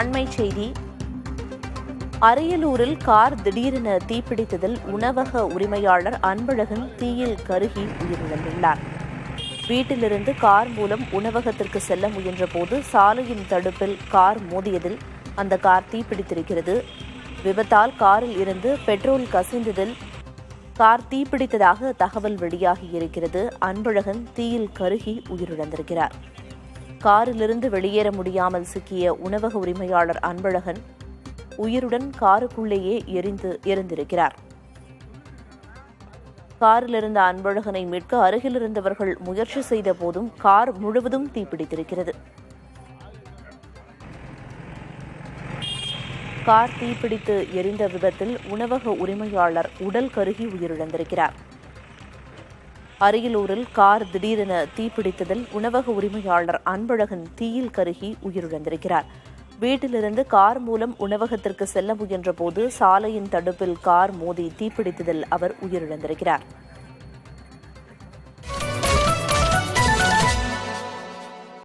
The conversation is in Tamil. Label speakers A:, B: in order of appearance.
A: அண்மை செய்தி. அரியலூரில் கார் திடீரென தீப்பிடித்ததில் உணவக உரிமையாளர் அன்பழகன் தீயில் கருகி உயிரிழந்துள்ளார். வீட்டிலிருந்து கார் மூலம் உணவகத்திற்கு செல்ல முயன்றபோது சாலையின் தடுப்பில் கார் மோதியதில் அந்த கார் தீப்பிடித்திருக்கிறது. விபத்தால் காரில் இருந்து பெட்ரோல் கசிந்ததில் கார் தீப்பிடித்ததாக தகவல் வெளியாகியிருக்கிறது. அன்பழகன் தீயில் கருகி உயிரிழந்திருக்கிறார். காரிலிருந்து வெளியேற முடியாமல் சிக்கிய உணவக உரிமையாளர் அன்பழகன் உயிருடன் காருக்குள்ளேயே எரிந்திருக்கிறார். காரில் இருந்த அன்பழகனை மீட்க அருகில் இருந்தவர்கள் முயற்சி செய்த போதும் கார் முழுவதும் தீப்பிடித்திருக்கிறது. கார் தீப்பிடித்து எரிந்த விபத்தில் உணவக உரிமையாளர் உடல் கருகி உயிரிழந்திருக்கிறார். அரியலூரில் கார் திடீரென தீப்பிடித்ததில் உணவக உரிமையாளர் அன்பழகன் தீயில் கருகி உயிரிழந்திருக்கிறார். வீட்டிலிருந்து கார் மூலம் உணவகத்திற்கு செல்ல முயன்றபோது சாலையின் தடுப்பில் கார் மோதி தீப்பிடித்ததில் அவர் உயிரிழந்திருக்கிறார்.